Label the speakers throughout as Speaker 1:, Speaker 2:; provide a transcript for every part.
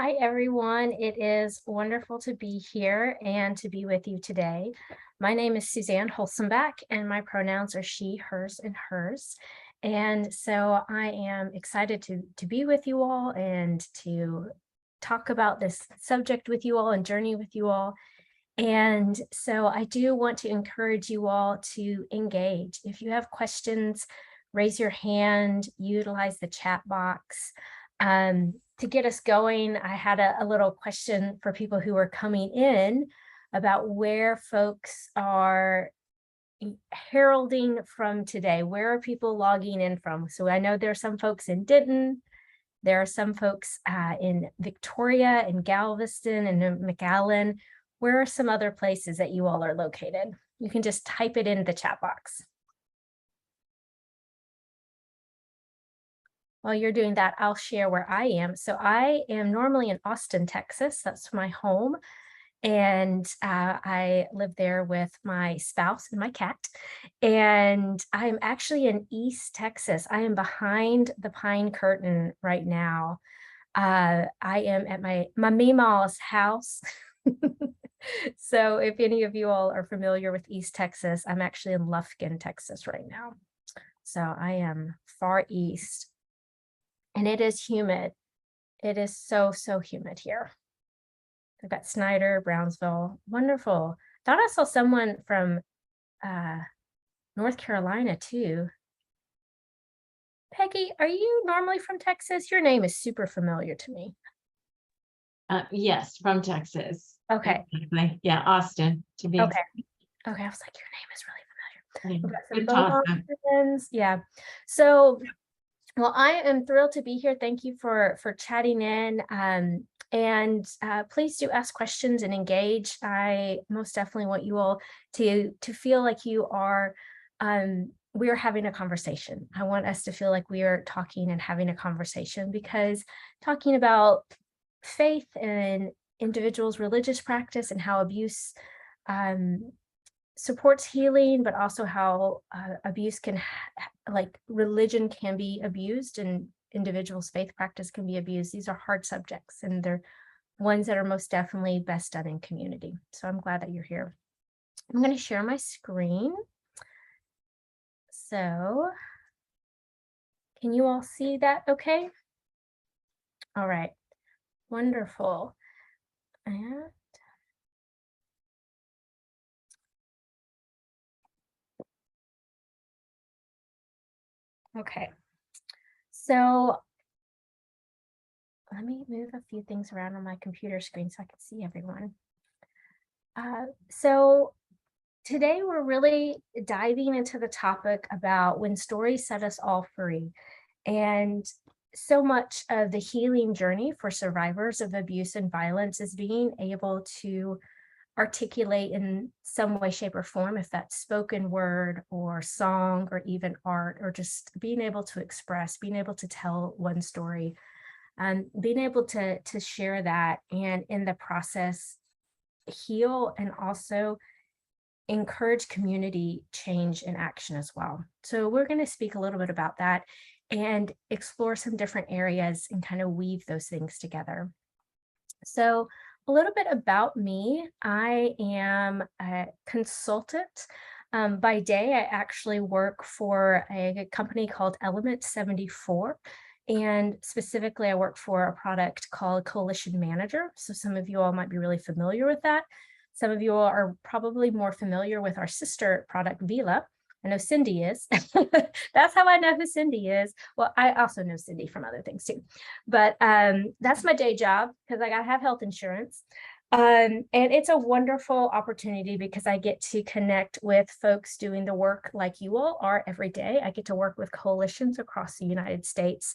Speaker 1: Hi, everyone. It is wonderful to be here and to be with you today. My name is Suzanne Holzenbach, and my pronouns are she, hers, and hers. And so I am excited to be with you all and to talk about this subject with you all and journey with you all. And so I do want to encourage you all to engage. If you have questions, raise your hand, utilize the chat box. To get us going, I had a little question for people who are coming in about where folks are heralding from today. Where are people logging in from? So I know there are some folks in Denton. There are some folks in Victoria, in Galveston, and in McAllen. Where are some other places that you all are located? You can just type it in the chat box. While you're doing that, I'll share where I am. So I am normally in Austin, Texas. That's my home. And I live there with my spouse and my cat. And I'm actually in East Texas. I am behind the pine curtain right now. I am at my Meemaw's house. So if any of you all are familiar with East Texas, I'm actually in Lufkin, Texas right now. So I am far east. And it is humid. It is so humid here. I've got Snyder, Brownsville, wonderful. Thought I saw someone from North Carolina too. Peggy, are you normally from Texas? Your name is super familiar to me.
Speaker 2: Yes, from Texas.
Speaker 1: Okay.
Speaker 2: Exactly. Yeah, Austin to be.
Speaker 1: Okay. Okay. I was like, your name is really familiar.
Speaker 2: Good
Speaker 1: We've got some friends. Yeah. So, well, I am thrilled to be here. Thank you for chatting in. And please do ask questions and engage. I most definitely want you all to feel like you are we are having a conversation. I want us to feel like we are talking and having a conversation, because talking about faith and individuals' religious practice and how abuse supports healing, but also how abuse can, like religion can be abused and individuals' faith practice can be abused. These are hard subjects, and they're ones that are most definitely best done in community. So I'm glad that you're here. I'm going to share my screen. So can you all see that okay? All right, wonderful. And okay, so let me move a few things around on my computer screen so I can see everyone. So today we're really diving into the topic about when stories set us all free. And so much of the healing journey for survivors of abuse and violence is being able to articulate in some way, shape, or form, if that's spoken word or song or even art, or just being able to express, being able to tell one story, being able to share that, and in the process heal and also encourage community change and action as well. So we're going to speak a little bit about that and explore some different areas and kind of weave those things together. So a little bit about me. I am a consultant. By day, I actually work for a company called Element 74. And specifically, I work for a product called Coalition Manager. So some of you all might be really familiar with that. Some of you all are probably more familiar with our sister product, Vila. I know Cindy is. That's how I know who Cindy is. Well, I also know Cindy from other things too. But that's my day job because I got to have health insurance. And it's a wonderful opportunity because I get to connect with folks doing the work like you all are every day. I get to work with coalitions across the United States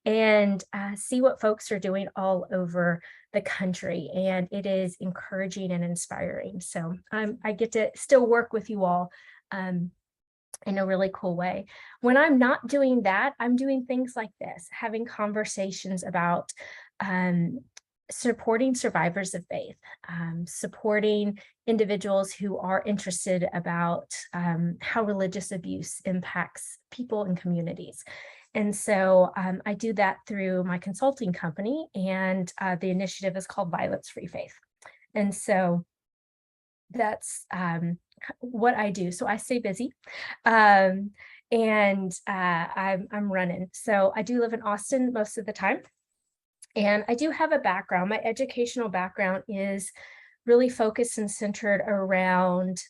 Speaker 1: and see what folks are doing all over the country. And it is encouraging and inspiring. So I get to still work with you all in a really cool way. When I'm not doing that, I'm doing things like this, having conversations about supporting survivors of faith, supporting individuals who are interested about how religious abuse impacts people and communities. And so I do that through my consulting company, and the initiative is called Violence Free Faith. And so that's what I do. So I stay busy, um, and I'm running. So I do live in Austin most of the time, and I do have a background. My educational background is really focused and centered around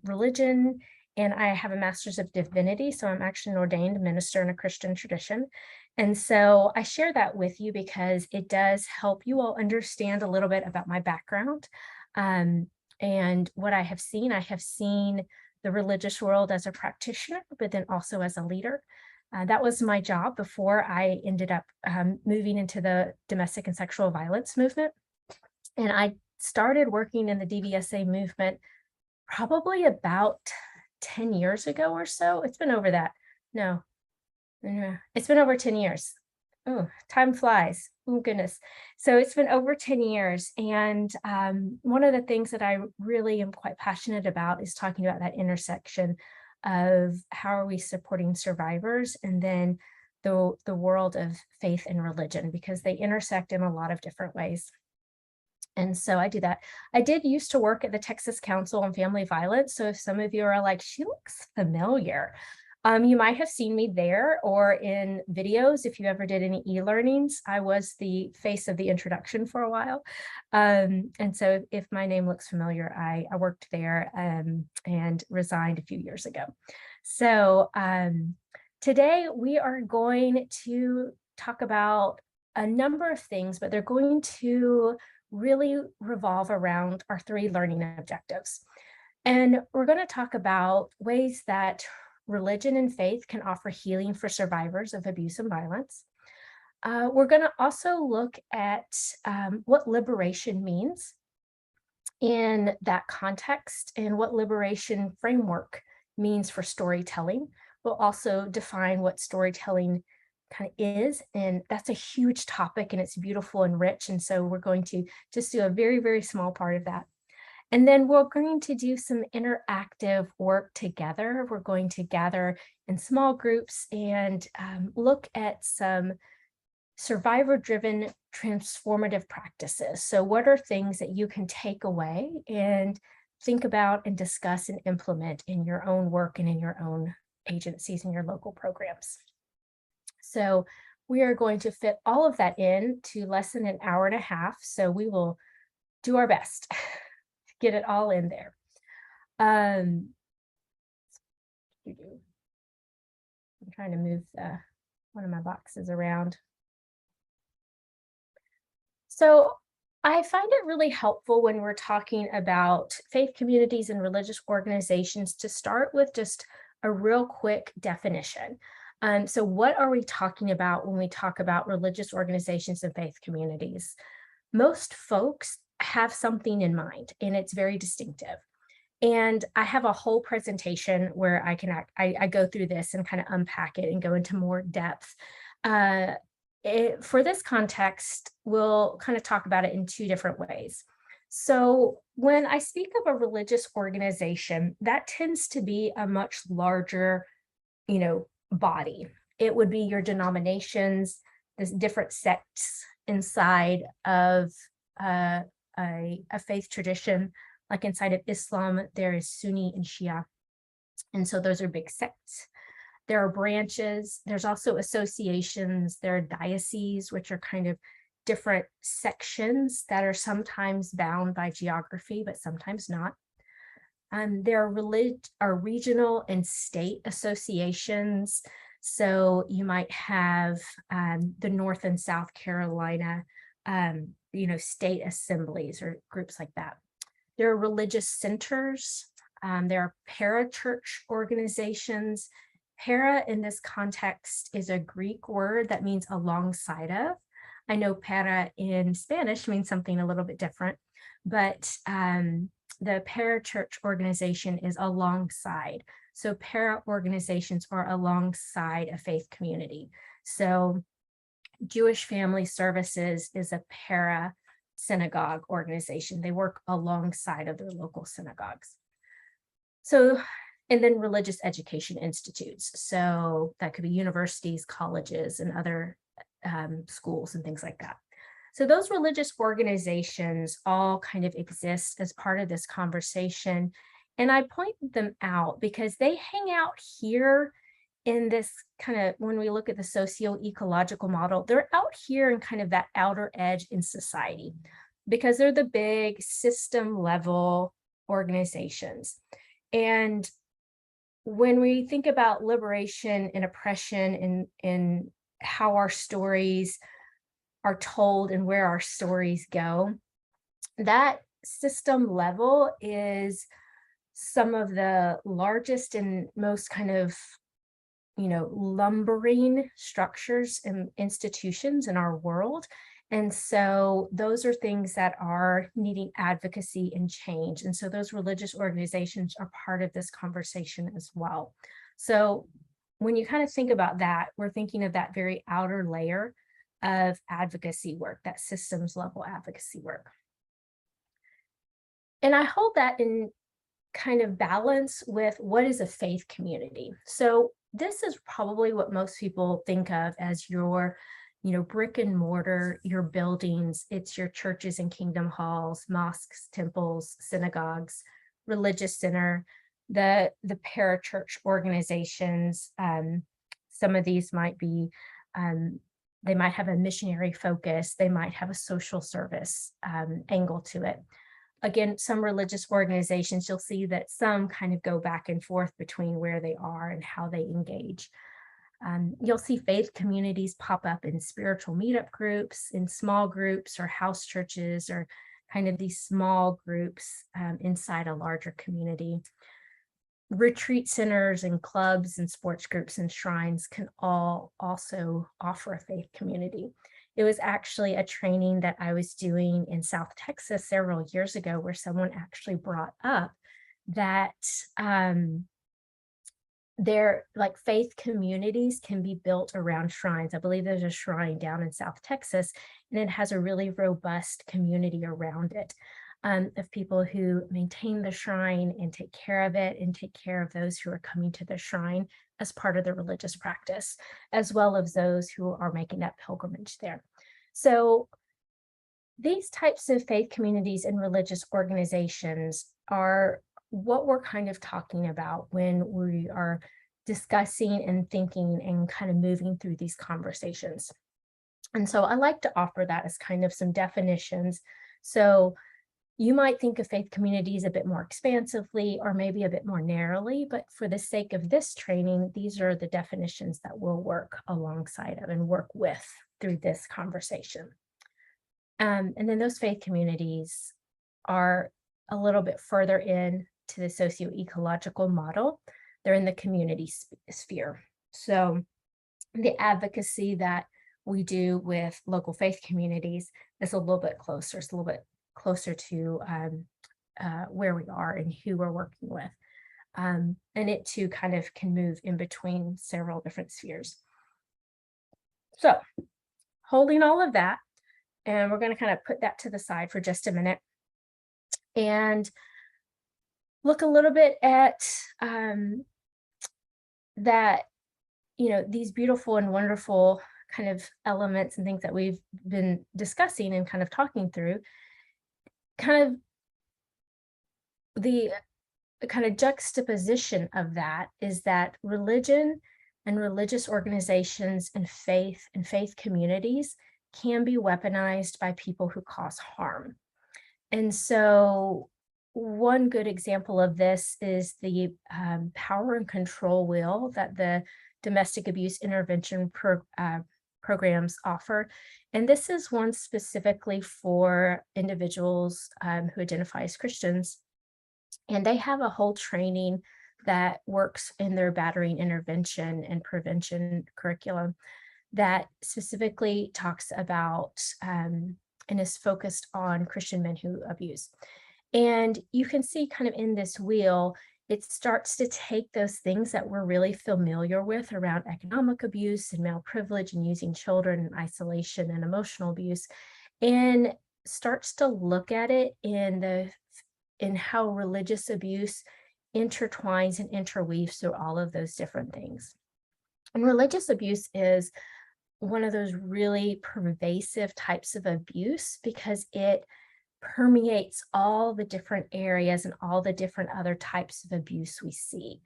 Speaker 1: religion. And I have a master's of divinity. So I'm actually an ordained minister in a Christian tradition. And so I share that with you because it does help you all understand a little bit about my background um, and what I have seen. I have seen the religious world as a practitioner, but then also as a leader. That was my job before I ended up moving into the domestic and sexual violence movement. And I started working in the DVSA movement probably about 10 years ago or so. It's been over that. No, it's been over 10 years. Oh, time flies. Oh, goodness. So it's been over 10 years. And one of the things that I really am quite passionate about is talking about that intersection of how are we supporting survivors and then the world of faith and religion, because they intersect in a lot of different ways. And so I do that. I did used to work at the Texas Council on Family Violence. So if some of you are like, she looks familiar, you might have seen me there or in videos. If you ever did any e-learnings, I was the face of the introduction for a while. And so if my name looks familiar, I worked there and resigned a few years ago. So today we are going to talk about a number of things, but they're going to really revolve around our 3 learning objectives. And we're going to talk about ways that religion and faith can offer healing for survivors of abuse and violence. We're going to also look at what liberation means in that context and what liberation framework means for storytelling. We'll also define what storytelling kind of is, and that's a huge topic and it's beautiful and rich. And so we're going to just do a very, very small part of that. And then we're going to do some interactive work together. We're going to gather in small groups and look at some survivor-driven transformative practices. So what are things that you can take away and think about and discuss and implement in your own work and in your own agencies and your local programs? So we are going to fit all of that in to less than an hour and a half. So we will do our best to get it all in there. I'm trying to move one of my boxes around. So I find it really helpful when we're talking about faith communities and religious organizations to start with just a real quick definition. So what are we talking about when we talk about religious organizations and faith communities? Most folks have something in mind and it's very distinctive. And I have a whole presentation where I go through this and kind of unpack it and go into more depth. For this context, we'll kind of talk about it in 2 different ways. So when I speak of a religious organization, that tends to be a much larger, body. It would be your denominations, the different sects inside of a faith tradition. Like inside of Islam, there is Sunni and Shia. And so those are big sects. There are branches. There's also associations. There are dioceses, which are kind of different sections that are sometimes bound by geography, but sometimes not. There are regional and state associations. So you might have the North and South Carolina, state assemblies or groups like that. There are religious centers. There are parachurch organizations. Para in this context is a Greek word that means alongside of. I know para in Spanish means something a little bit different, but the parachurch organization is alongside. So para organizations are alongside a faith community. So Jewish Family Services is a para synagogue organization. They work alongside of their local synagogues. So and then religious education institutes. So that could be universities, colleges, and other schools and things like that. So those religious organizations all kind of exist as part of this conversation. And I point them out because they hang out here in this kind of, when we look at the socio-ecological model, they're out here in kind of that outer edge in society because they're the big system level organizations. And when we think about liberation and oppression and how our stories are told and where our stories go, that system level is some of the largest and most kind of, lumbering structures and institutions in our world. And so those are things that are needing advocacy and change. And so those religious organizations are part of this conversation as well. So when you kind of think about that, we're thinking of that very outer layer of advocacy work, that systems level advocacy work. And I hold that in kind of balance with what is a faith community. So this is probably what most people think of as your, brick and mortar, your buildings. It's your churches and kingdom halls, mosques, temples, synagogues, religious center, the parachurch organizations. Some of these might be, they might have a missionary focus. They might have a social service angle to it. Again, some religious organizations, you'll see that some kind of go back and forth between where they are and how they engage. You'll see faith communities pop up in spiritual meetup groups, in small groups or house churches, or kind of these small groups inside a larger community. Retreat centers and clubs and sports groups and shrines can all also offer a faith community. It was actually a training that I was doing in South Texas several years ago where someone actually brought up that their like faith communities can be built around shrines. I believe there's a shrine down in South Texas, and it has a really robust community around it of people who maintain the shrine and take care of it and take care of those who are coming to the shrine as part of the religious practice, as well as those who are making that pilgrimage there. So these types of faith communities and religious organizations are what we're kind of talking about when we are discussing and thinking and kind of moving through these conversations. And so I like to offer that as kind of some definitions. So you might think of faith communities a bit more expansively or maybe a bit more narrowly, but for the sake of this training, these are the definitions that we'll work alongside of and work with through this conversation. And then those faith communities are a little bit further in to the socio-ecological model. They're in the community sphere. So the advocacy that we do with local faith communities is a little bit closer. It's a little bit closer to where we are and who we're working with. And it too kind of can move in between several different spheres. So holding all of that, and we're going to kind of put that to the side for just a minute and look a little bit at that, these beautiful and wonderful kind of elements and things that we've been discussing and kind of talking through. Kind of the kind of juxtaposition of that is that religion and religious organizations and faith communities can be weaponized by people who cause harm. And so one good example of this is the power and control wheel that the domestic abuse intervention programs offer. And this is one specifically for individuals who identify as Christians. And they have a whole training that works in their battery intervention and prevention curriculum that specifically talks about and is focused on Christian men who abuse. And you can see kind of in this wheel, it starts to take those things that we're really familiar with around economic abuse and male privilege and using children and isolation and emotional abuse, and starts to look at it in how religious abuse intertwines and interweaves through all of those different things. And religious abuse is one of those really pervasive types of abuse because it permeates all the different areas and all the different other types of abuse we see.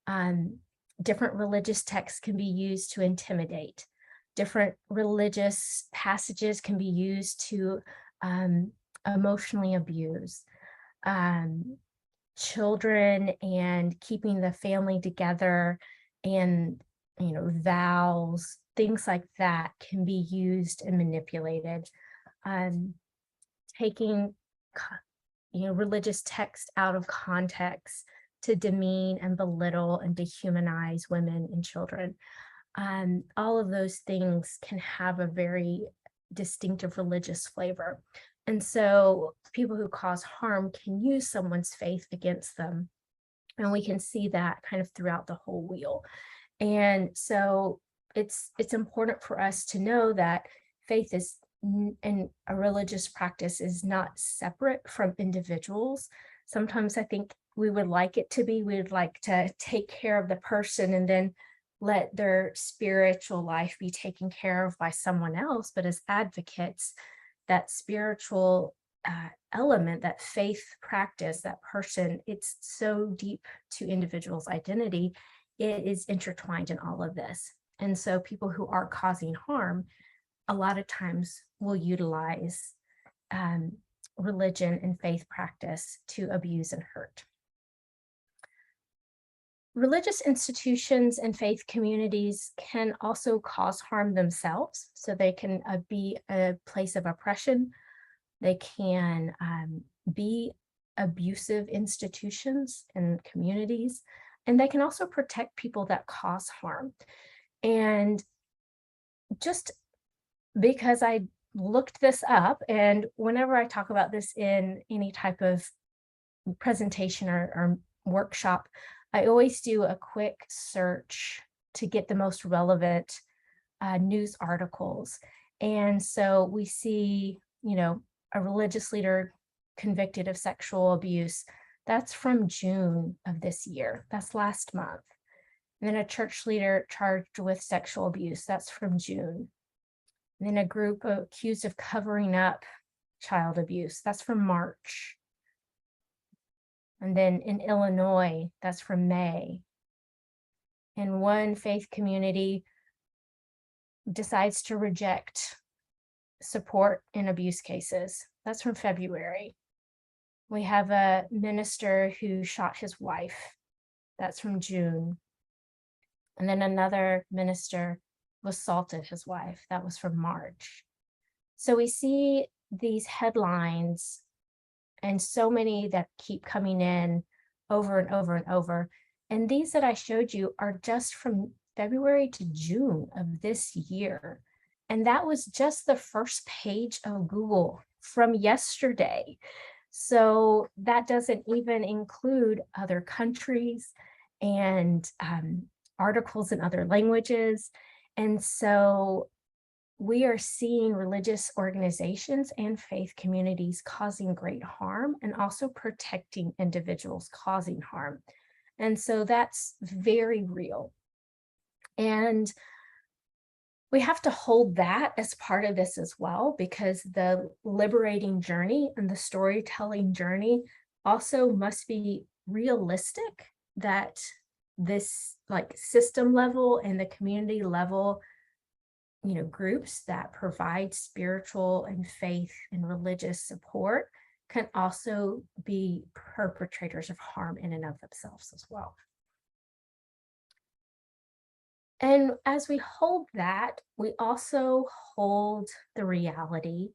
Speaker 1: Um, Different religious texts can be used to intimidate. Different religious passages can be used to um, emotionally abuse. Um, Children and keeping the family together and vows, things like that can be used and manipulated. um, Taking religious text out of context to demean and belittle and dehumanize women and children. All of those things can have a very distinctive religious flavor. And so people who cause harm can use someone's faith against them. And we can see that kind of throughout the whole wheel. And so it's important for us to know that faith is and a religious practice is not separate from individuals. Sometimes I think we would like it to be. We would like to take care of the person and then let their spiritual life be taken care of by someone else. But as advocates, that spiritual element, that faith practice, that person, it's so deep to individuals' identity. It is intertwined in all of this. And so people who are causing harm a lot of times will utilize um, religion and faith practice to abuse and hurt. Religious institutions and faith communities can also cause harm themselves. So they can be a place of oppression. They can be abusive institutions and communities, and they can also protect people that cause harm. And just because I looked this up, and whenever I talk about this in any type of presentation or workshop, I always do a quick search to get the most relevant news articles. And so we see, a religious leader convicted of sexual abuse. That's from June of this year. That's last month. And then a church leader charged with sexual abuse. That's from June. And then a group accused of covering up child abuse. That's from March. And then in Illinois, that's from May. And one faith community decides to reject support in abuse cases. That's from February. We have a minister who shot his wife. That's from June. And then another minister assaulted his wife. That was from March. So we see these headlines and so many that keep coming in over and over and over. And these that I showed you are just from February to June of this year. And that was just the first page of Google from yesterday. So that doesn't even include other countries and articles in other languages. And so we are seeing religious organizations and faith communities causing great harm and also protecting individuals causing harm. And so that's very real. And we have to hold that as part of this as well, because the liberating journey and the storytelling journey also must be realistic, that this like system level and the community level groups that provide spiritual and faith and religious support can also be perpetrators of harm in and of themselves as well. And as we hold that, we also hold the reality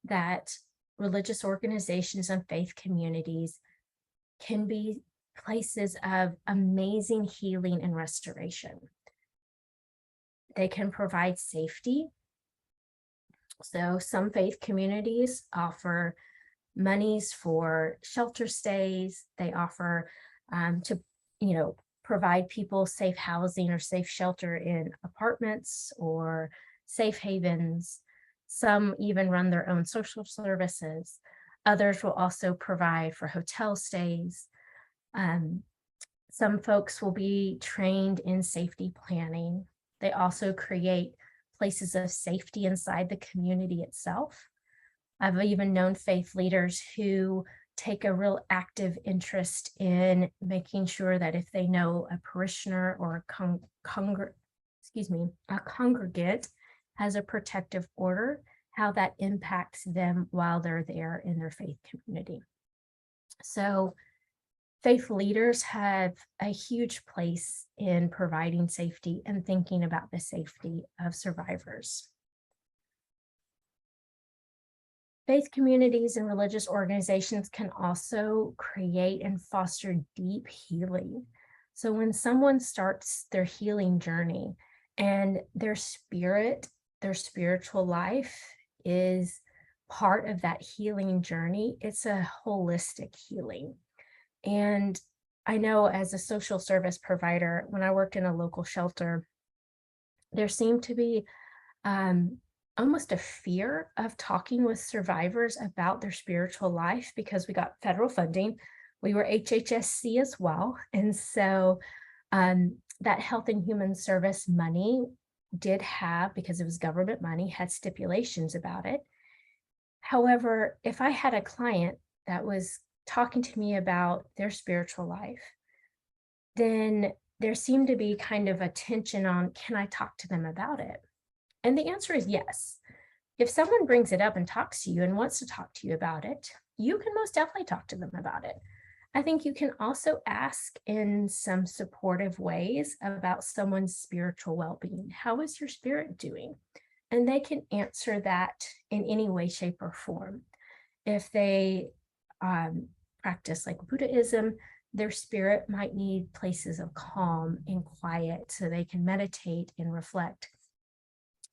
Speaker 1: that religious organizations and faith communities can be places of amazing healing and restoration. They can provide safety. So some faith communities offer monies for shelter stays. They offer to, provide people safe housing or safe shelter in apartments or safe havens. Some even run their own social services. Others will also provide for hotel stays. Some folks will be trained in safety planning. They also create places of safety inside the community itself. I've even known faith leaders who take a real active interest in making sure that if they know a parishioner or a congregate has a protective order, how that impacts them while they're there in their faith community. So faith leaders have a huge place in providing safety and thinking about the safety of survivors. Faith communities and religious organizations can also create and foster deep healing. So when someone starts their healing journey and their spirit, their spiritual life is part of that healing journey, it's a holistic healing. And I know as a social service provider, when I worked in a local shelter, there seemed to be um, almost a fear of talking with survivors about their spiritual life because we got federal funding. We were HHSC as well. And so that Health and Human Service money did have, because it was government money, had stipulations about it. However, if I had a client that was talking to me about their spiritual life, then there seemed to be kind of a tension on, can I talk to them about it? And the answer is yes. If someone brings it up and talks to you and wants to talk to you about it, you can most definitely talk to them about it. I think you can also ask in some supportive ways about someone's spiritual well-being. How is your spirit doing? And they can answer that in any way, shape, or form. If they practice like Buddhism, their spirit might need places of calm and quiet so they can meditate and reflect.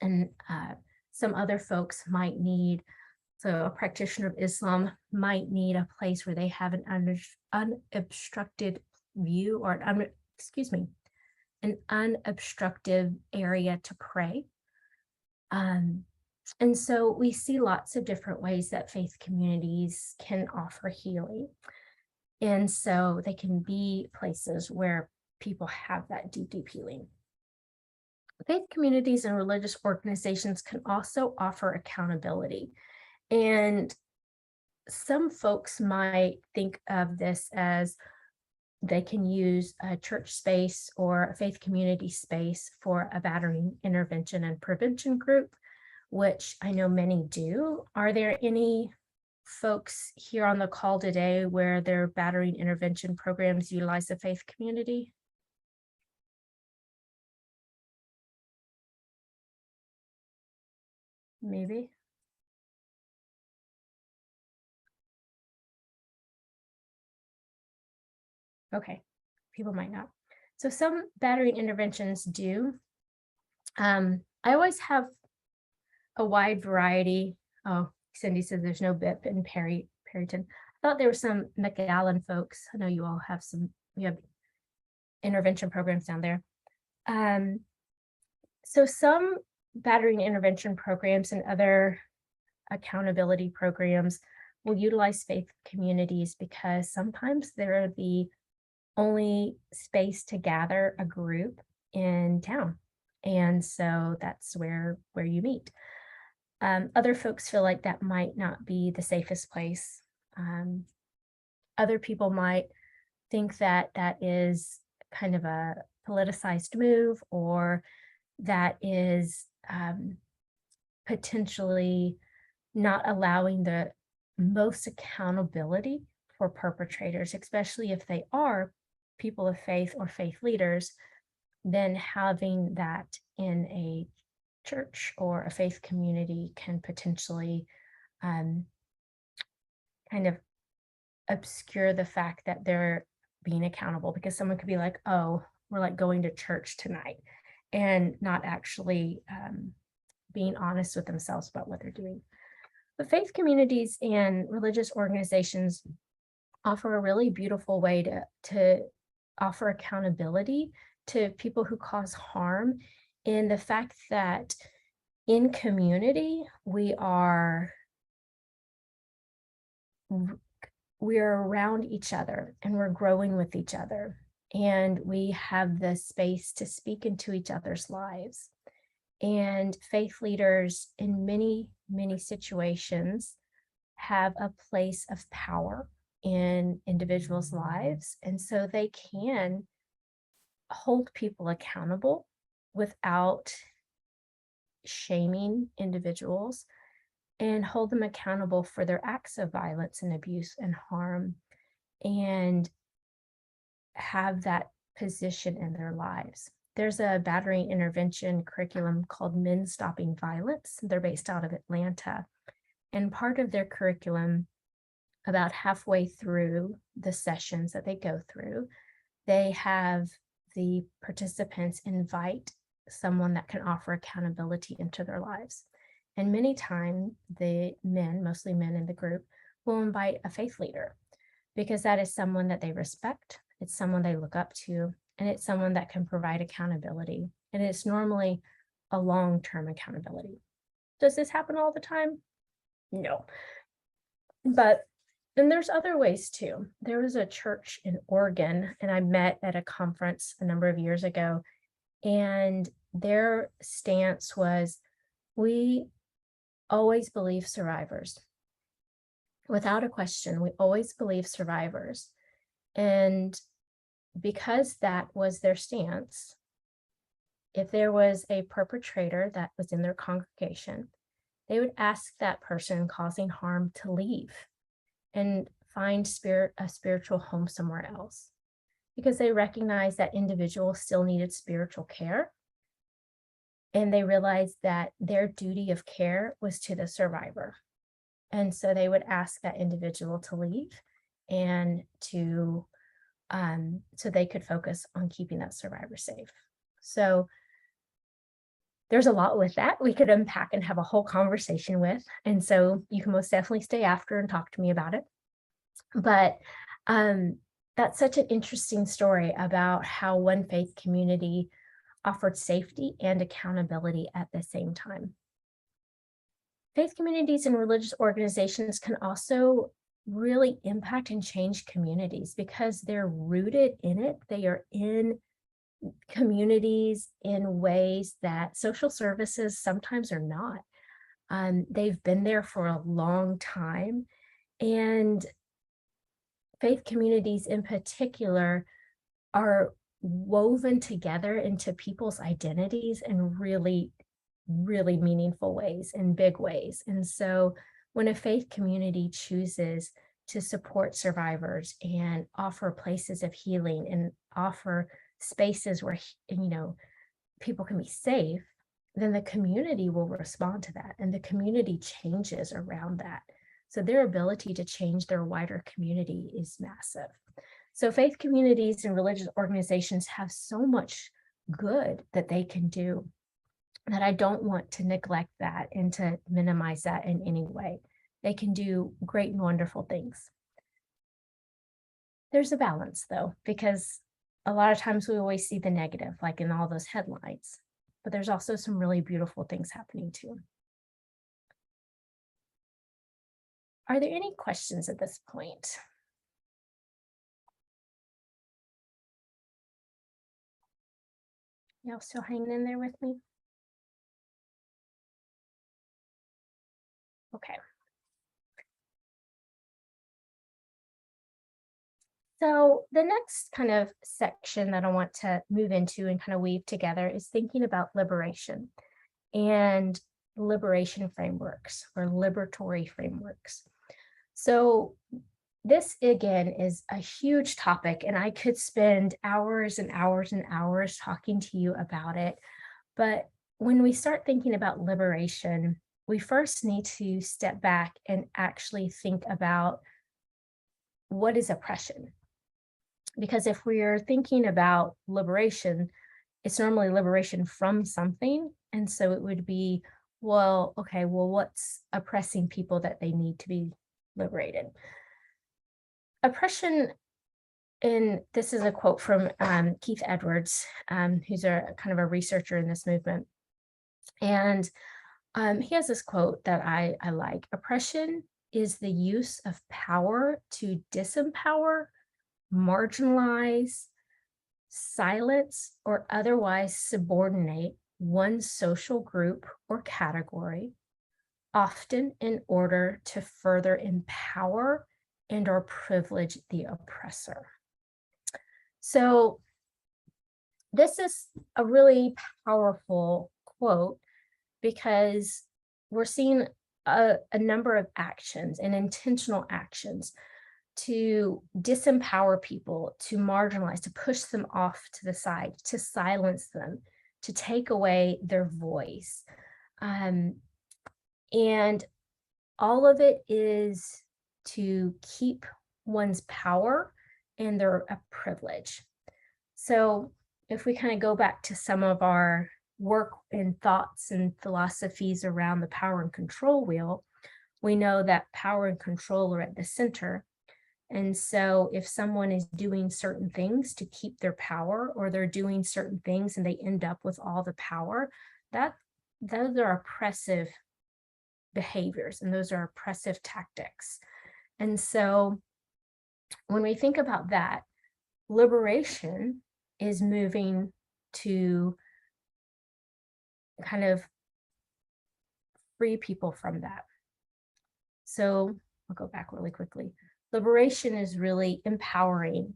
Speaker 1: And some other folks might need, so a practitioner of Islam might need a place where they have an unobstructed view, or an unobstructed area to pray. And so we see lots of different ways that faith communities can offer healing. And so they can be places where people have that deep, deep healing. Faith communities and religious organizations can also offer accountability. And some folks might think of this as they can use a church space or a faith community space for a battery intervention and prevention group, which I know many do. Are there any folks here on the call today where their battery intervention programs utilize the faith community? Maybe. Okay, people might not. So some battery interventions do. I always have a wide variety. Oh, Cindy says there's no BIP in Perryton. I thought there were some McAllen folks. I know you all have you have intervention programs down there. So some battery intervention programs and other accountability programs will utilize faith communities because sometimes they're the only space to gather a group in town. And so that's where you meet. Other folks feel like that might not be the safest place. Other people might think that that is kind of a politicized move, or that is potentially not allowing the most accountability for perpetrators, especially if they are people of faith or faith leaders. Then having that in a church or a faith community can potentially kind of obscure the fact that they're being accountable, because someone could be like, oh, we're like going to church tonight, and not actually being honest with themselves about what they're doing. But faith communities and religious organizations offer a really beautiful way to offer accountability to people who cause harm, in the fact that in community we are around each other and we're growing with each other. and we have the space to speak into each other's lives. And faith leaders in many, many situations have a place of power in individuals' lives. And so they can hold people accountable without shaming individuals and hold them accountable for their acts of violence and abuse and harm, and have that position in their lives. There's a battery intervention curriculum called Men Stopping Violence. They're based out of Atlanta. And part of their curriculum, about halfway through the sessions that they go through, they have the participants invite someone that can offer accountability into their lives. And many times the men, mostly men in the group, will invite a faith leader because that is someone that they respect. It's someone they look up to, and it's someone that can provide accountability. And it's normally a long-term accountability. Does this happen all the time? No. But then there's other ways too. There was a church in Oregon, and I met at a conference a number of years ago, and their stance was, we always believe survivors. Without a question, we always believe survivors. And because that was their stance, if there was a perpetrator that was in their congregation, they would ask that person causing harm to leave and find a spiritual home somewhere else, because they recognized that individual still needed spiritual care. And they realized that their duty of care was to the survivor. And so they would ask that individual to leave and to so they could focus on keeping that survivor safe. So there's a lot with that we could unpack and have a whole conversation with. And so you can most definitely stay after and talk to me about it. But that's such an interesting story about how one faith community offered safety and accountability at the same time. Faith communities and religious organizations can also really impact and change communities because they're rooted in it. They are in communities in ways that social services sometimes are not. They've been there for a long time, and faith communities in particular are woven together into people's identities in really, really meaningful ways, in big ways. And so when a faith community chooses to support survivors and offer places of healing and offer spaces where people can be safe, then the community will respond to that, and the community changes around that. So their ability to change their wider community is massive. So faith communities and religious organizations have so much good that they can do that I don't want to neglect that and to minimize that in any way. They can do great and wonderful things. There's a balance though, because a lot of times we always see the negative, like in all those headlines, but there's also some really beautiful things happening too. Are there any questions at this point? Y'all still hanging in there with me? Okay. So the next kind of section that I want to move into and kind of weave together is thinking about liberation and liberation frameworks or liberatory frameworks. So this again is a huge topic, and I could spend hours and hours and hours talking to you about it. But when we start thinking about liberation, we first need to step back and actually think about what is oppression. Because if we are thinking about liberation, it's normally liberation from something. And so it would be, well, okay, well, what's oppressing people that they need to be liberated? Oppression, and this is a quote from Keith Edwards, who's a kind of a researcher in this movement. And he has this quote that I like. Oppression is the use of power to disempower, marginalize, silence or otherwise subordinate one social group or category, often in order to further empower and or privilege the oppressor. So this is a really powerful quote because we're seeing a number of actions and intentional actions to disempower people, to marginalize, to push them off to the side, to silence them, to take away their voice. Um, and all of it is to keep one's power and their privilege. So if we kind of go back to some of our work and thoughts and philosophies around the power and control wheel, we know that power and control are at the center. And so if someone is doing certain things to keep their power, or they're doing certain things and they end up with all the power, that those are oppressive behaviors and those are oppressive tactics. And so when we think about that, liberation is moving to kind of free people from that. So I'll go back really quickly. Liberation is really empowering.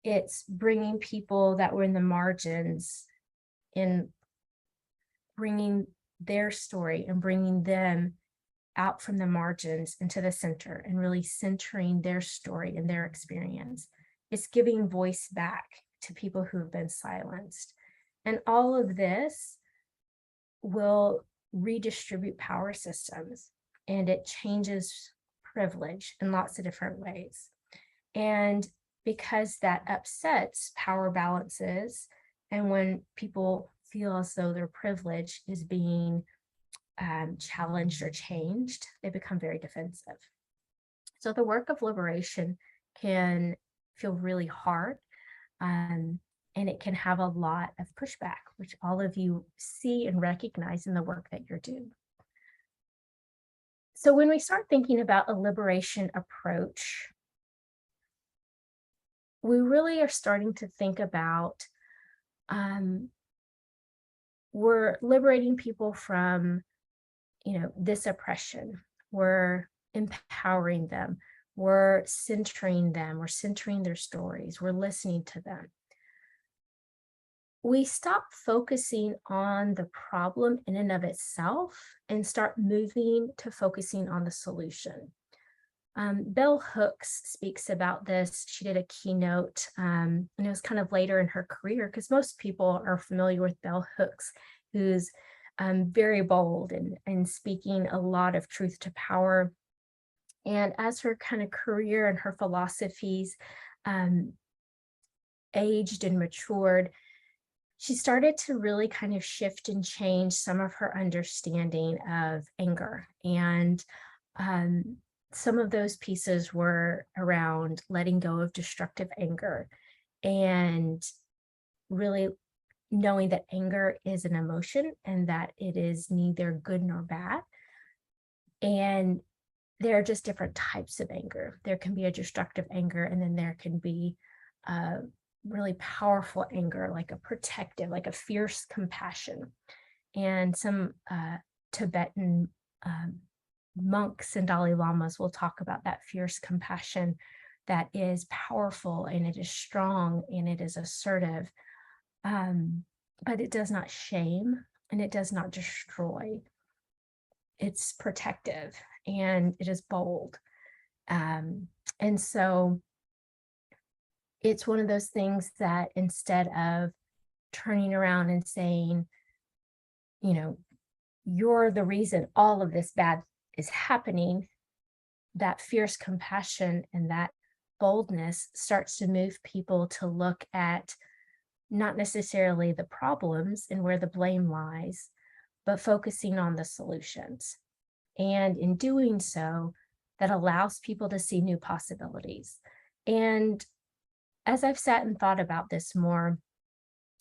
Speaker 1: It's bringing people that were in the margins and bringing their story and bringing them out from the margins into the center and really centering their story and their experience. It's giving voice back to people who have been silenced. And all of this will redistribute power systems, and it changes privilege in lots of different ways. And because that upsets power balances, and when people feel as though their privilege is being challenged or changed, they become very defensive. So the work of liberation can feel really hard, and it can have a lot of pushback, which all of you see and recognize in the work that you're doing. So when we start thinking about a liberation approach, we really are starting to think about we're liberating people from this oppression. We're empowering them. We're centering them. We're centering their stories. We're listening to them. We stop focusing on the problem in and of itself and start moving to focusing on the solution. Bell Hooks speaks about this. She did a keynote, and it was kind of later in her career because most people are familiar with Bell Hooks, who's very bold and speaking a lot of truth to power. And as her kind of career and her philosophies aged and matured, she started to really kind of shift and change some of her understanding of anger. And some of those pieces were around letting go of destructive anger and really knowing that anger is an emotion and that it is neither good nor bad. And there are just different types of anger. There can be a destructive anger, and then there can be really powerful anger, like a protective, like a fierce compassion. And some Tibetan monks and Dalai Lamas will talk about that fierce compassion that is powerful and it is strong and it is assertive, but it does not shame and it does not destroy. It's protective and it is bold. And so it's one of those things that instead of turning around and saying, you're the reason all of this bad is happening, that fierce compassion and that boldness starts to move people to look at not necessarily the problems and where the blame lies, but focusing on the solutions. And in doing so, that allows people to see new possibilities. And as I've sat and thought about this more,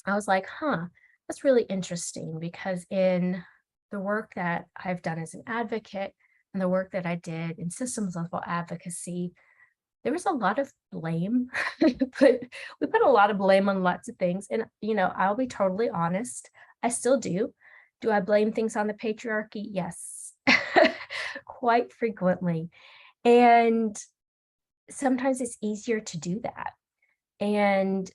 Speaker 1: I was like, that's really interesting, because in the work that I've done as an advocate and the work that I did in systems level advocacy, there was a lot of blame. Put we put a lot of blame on lots of things, and, I'll be totally honest, I still do. Do I blame things on the patriarchy? Yes, quite frequently, and sometimes it's easier to do that, and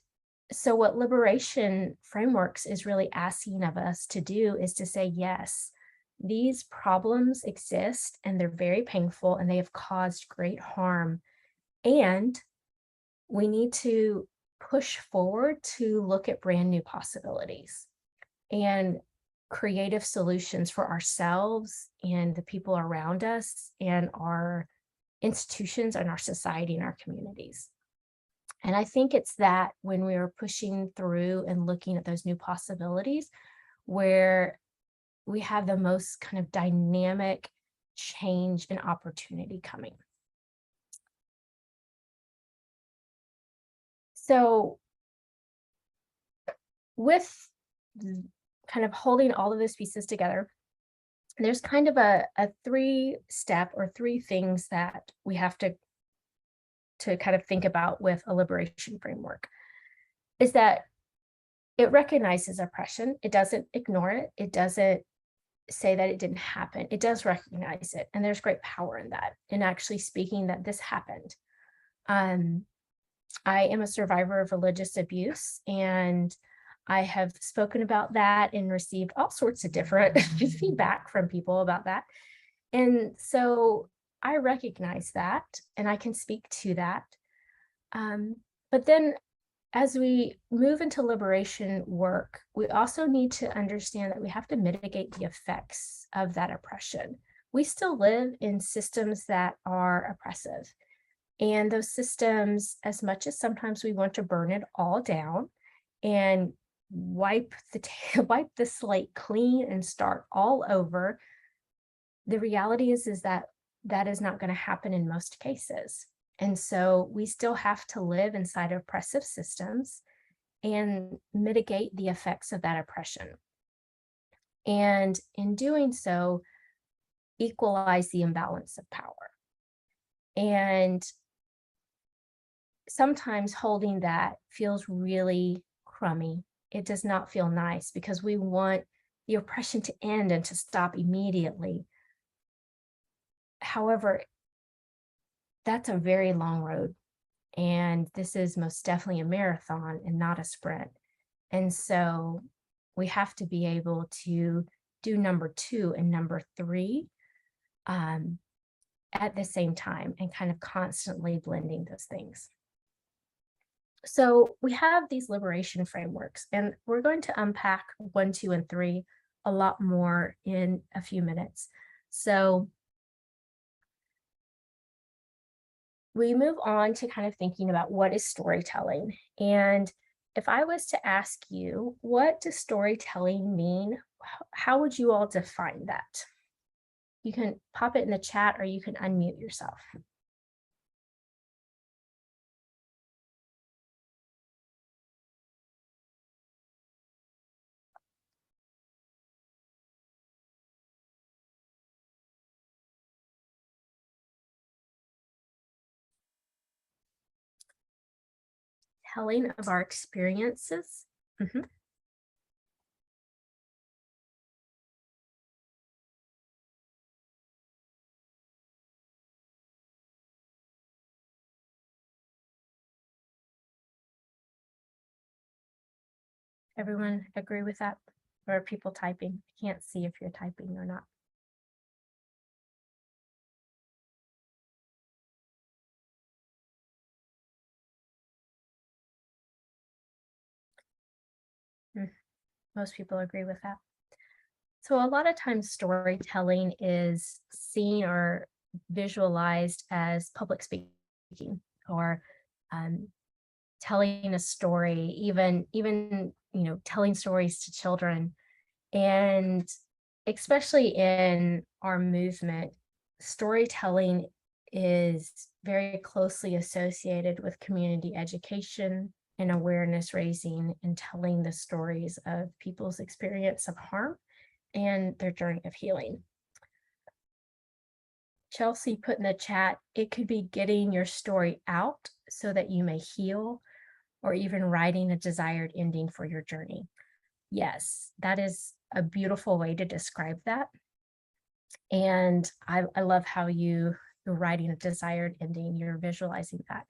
Speaker 1: so what liberation frameworks is really asking of us to do is to say, "Yes, these problems exist, and they're very painful, and they have caused great harm, and we need to push forward to look at brand new possibilities and creative solutions for ourselves and the people around us and our institutions and our society and our communities." And I think it's that when we are pushing through and looking at those new possibilities where we have the most kind of dynamic change and opportunity coming. So with kind of holding all of those pieces together, there's kind of a three-step or three things that we have to kind of think about with a liberation framework is that it recognizes oppression. It doesn't ignore it. It doesn't say that it didn't happen. It does recognize it. And there's great power in that, in actually speaking that this happened. Um, I am a survivor of religious abuse, and I have spoken about that and received all sorts of different feedback from people about that. And so I recognize that and I can speak to that. But then as we move into liberation work, we also need to understand that we have to mitigate the effects of that oppression. We still live in systems that are oppressive. And those systems, as much as sometimes we want to burn it all down and wipe the slate clean and start all over, the reality is that that is not going to happen in most cases. And so we still have to live inside oppressive systems and mitigate the effects of that oppression. And in doing so, equalize the imbalance of power. And sometimes holding that feels really crummy. It does not feel nice because we want the oppression to end and to stop immediately. However, that's a very long road. And this is most definitely a marathon and not a sprint. And so we have to be able to do number two and number three um, at the same time and kind of constantly blending those things. So we have these liberation frameworks, and we're going to unpack one, two, and three a lot more in a few minutes. So we move on to kind of thinking about what is storytelling. And if I was to ask you, what does storytelling mean? How would you all define that? You can pop it in the chat or you can unmute yourself. Telling of our experiences. Mhm. Everyone agree with that? Or are people typing? I can't see if you're typing or not. Mm, most people agree with that. So a lot of times storytelling is seen or visualized as public speaking or um, telling a story, even telling stories to children. And especially in our movement, storytelling is very closely associated with community education and awareness raising and telling the stories of people's experience of harm and their journey of healing. Chelsea put in the chat, it could be getting your story out so that you may heal, or even writing a desired ending for your journey. Yes, that is a beautiful way to describe that. And I love how you're writing a desired ending, you're visualizing that.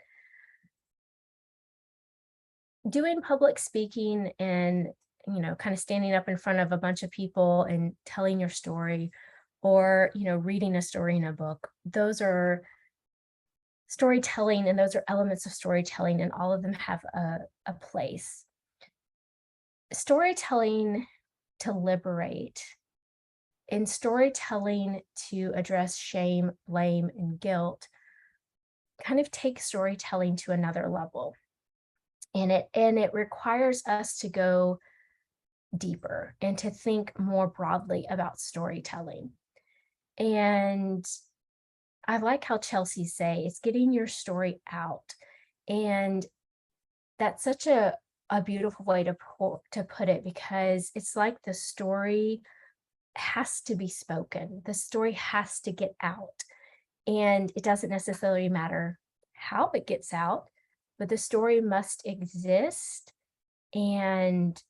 Speaker 1: Doing public speaking and, kind of standing up in front of a bunch of people and telling your story, or, reading a story in a book, those are storytelling, and those are elements of storytelling, and all of them have a place. Storytelling to liberate, and storytelling to address shame, blame, and guilt kind of takes storytelling to another level. And it requires us to go deeper and to think more broadly about storytelling. And I like how Chelsea say it's getting your story out. And that's such a beautiful way to put it, because it's like the story has to be spoken. The story has to get out. And it doesn't necessarily matter how it gets out, but the story must exist. And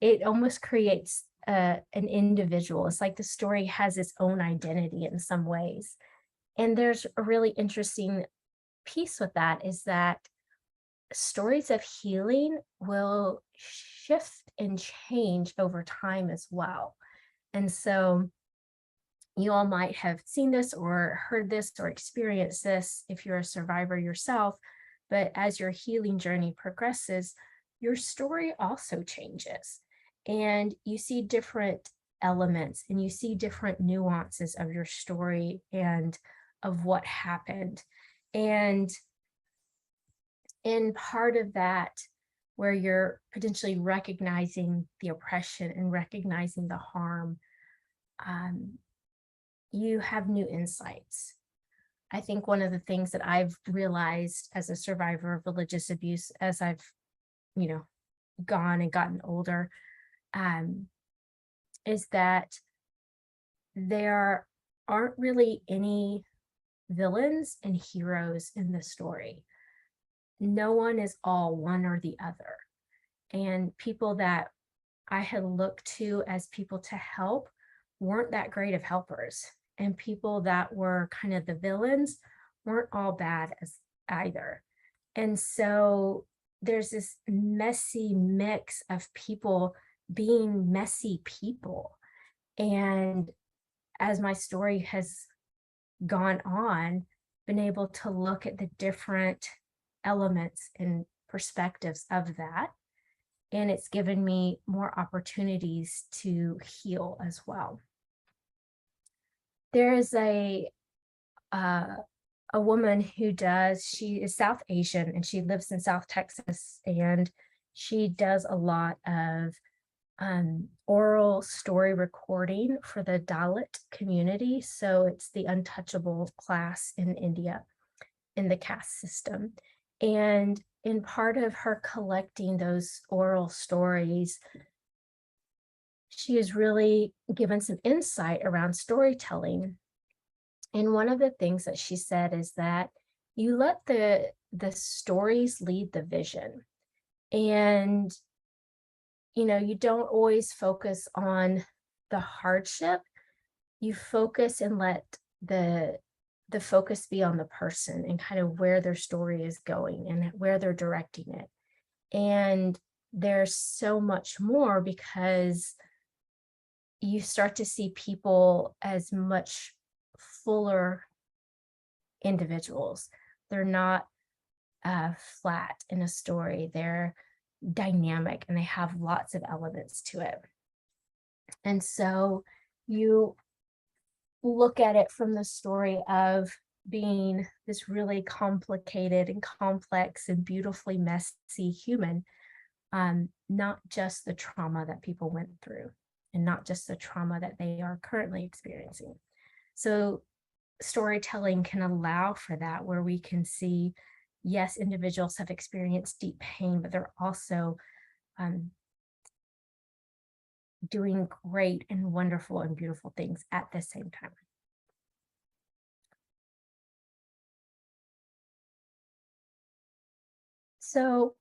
Speaker 1: it almost creates an individual. It's like the story has its own identity in some ways. And there's a really interesting piece with that, is that stories of healing will shift and change over time as well. And so you all might have seen this or heard this or experienced this if you're a survivor yourself. But as your healing journey progresses, your story also changes. And you see different elements, and you see different nuances of your story and of what happened. And in part of that, where you're potentially recognizing the oppression and recognizing the harm, um, you have new insights. I think one of the things that I've realized as a survivor of religious abuse, as I've, you know, gone and gotten older, um, is that there aren't really any villains and heroes in the story. No one is all one or the other. And people that I had looked to as people to help weren't that great of helpers. And people that were kind of the villains weren't all bad as either. And so there's this messy mix of people being messy people. And as my story has gone on, been able to look at the different elements and perspectives of that. And it's given me more opportunities to heal as well. There is uh, a woman she is South Asian, and she lives in South Texas, and she does a lot of oral story recording for the Dalit community. So it's the untouchable class in India in the caste system. And in part of her collecting those oral stories, she has really given some insight around storytelling. And one of the things that she said is that you let the stories lead the vision. And you don't always focus on the hardship. You focus and let the focus be on the person and kind of where their story is going and where they're directing it. And there's so much more, because you start to see people as much fuller individuals. They're not flat in a story. They're dynamic, and they have lots of elements to it. And so you look at it from the story of being this really complicated and complex and beautifully messy human, not just the trauma that people went through, and not just the trauma that they are currently experiencing. So storytelling can allow for that, where we can see, yes, individuals have experienced deep pain, but they're also doing great and wonderful and beautiful things at the same time. So,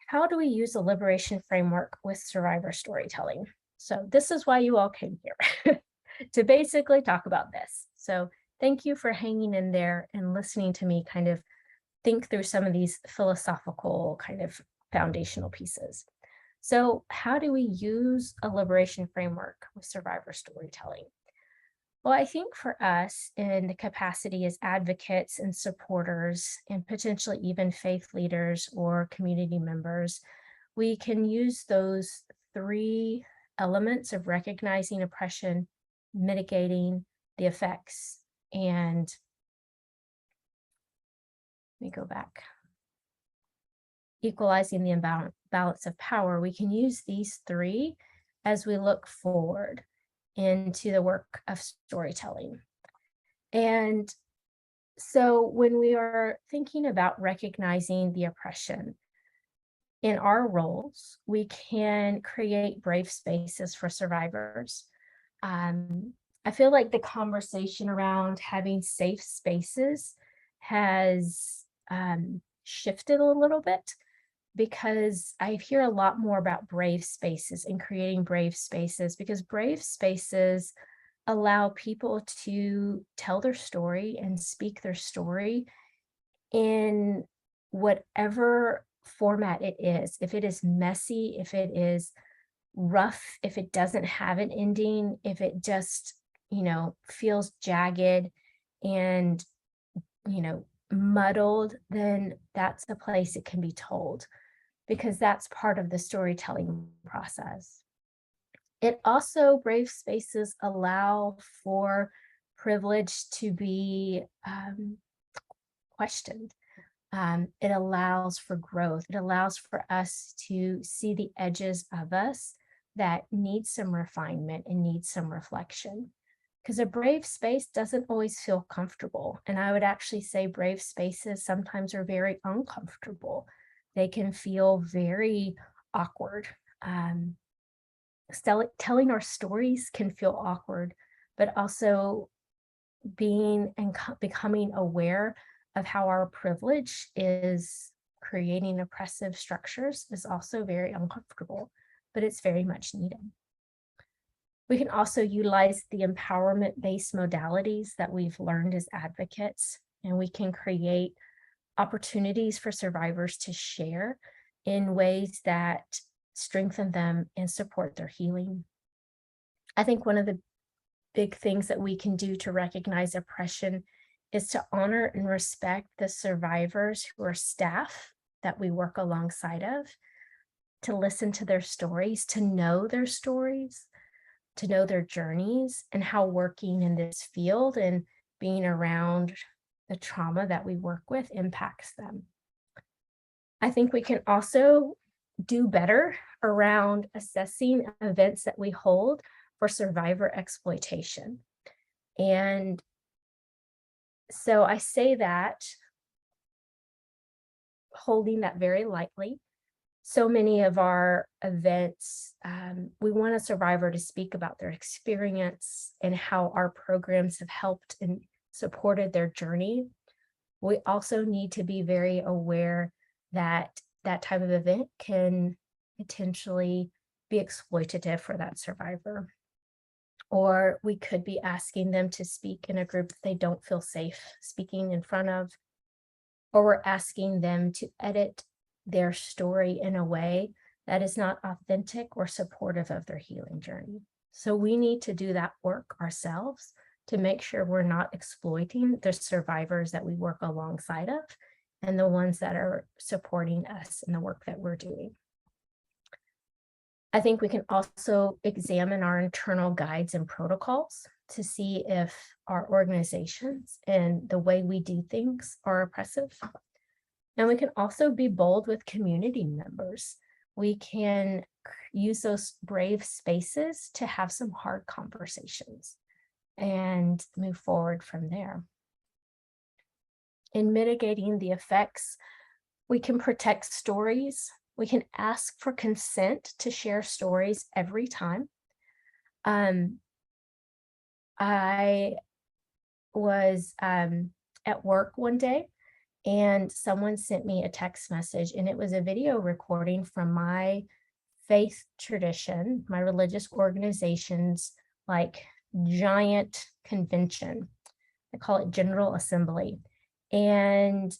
Speaker 1: how do we use a liberation framework with survivor storytelling? So, this is why you all came here to basically talk about this. So, thank you for hanging in there and listening to me kind of think through some of these philosophical kind of foundational pieces. So, how do we use a liberation framework with survivor storytelling? Well, I think for us in the capacity as advocates and supporters, and potentially even faith leaders or community members, we can use those three elements of recognizing oppression, mitigating the effects, and let me go back, equalizing the balance of power. We can use these three as we look forward into the work of storytelling. And so when we are thinking about recognizing the oppression in our roles, we can create brave spaces for survivors. I feel like the conversation around having safe spaces has shifted a little bit because I hear a lot more about brave spaces and creating brave spaces because brave spaces allow people to tell their story and speak their story in whatever format it is. If it is messy, if it is rough, if it doesn't have an ending, if it just, feels jagged and, muddled, then that's the place it can be told because that's part of the storytelling process. It also, brave spaces allow for privilege to be questioned. It allows for growth. It allows for us to see the edges of us that need some refinement and need some reflection. Because a brave space doesn't always feel comfortable. And I would actually say brave spaces sometimes are very uncomfortable. They can feel very awkward. Telling our stories can feel awkward, but also being and becoming aware of how our privilege is creating oppressive structures is also very uncomfortable, but it's very much needed. We can also utilize the empowerment-based modalities that we've learned as advocates, and we can create opportunities for survivors to share in ways that strengthen them and support their healing. I think one of the big things that we can do to recognize oppression is to honor and respect the survivors who are staff that we work alongside of, to listen to their stories, to know their stories, to know their journeys, and how working in this field and being around the trauma that we work with impacts them. I think we can also do better around assessing events that we hold for survivor exploitation. And so I say that holding that very lightly. So many of our events, we want a survivor to speak about their experience and how our programs have helped and supported their journey. We also need to be very aware that that type of event can potentially be exploitative for that survivor. Or we could be asking them to speak in a group that they don't feel safe speaking in front of, or we're asking them to edit their story in a way that is not authentic or supportive of their healing journey. So we need to do that work ourselves to make sure we're not exploiting the survivors that we work alongside of and the ones that are supporting us in the work that we're doing. I think we can also examine our internal guides and protocols to see if our organizations and the way we do things are oppressive. And we can also be bold with community members. We can use those brave spaces to have some hard conversations and move forward from there. In mitigating the effects, we can protect stories. We can ask for consent to share stories every time. I was at work one day And someone sent me a text message, and it was a video recording from my faith tradition, my religious organization's like giant convention. I call it General Assembly. And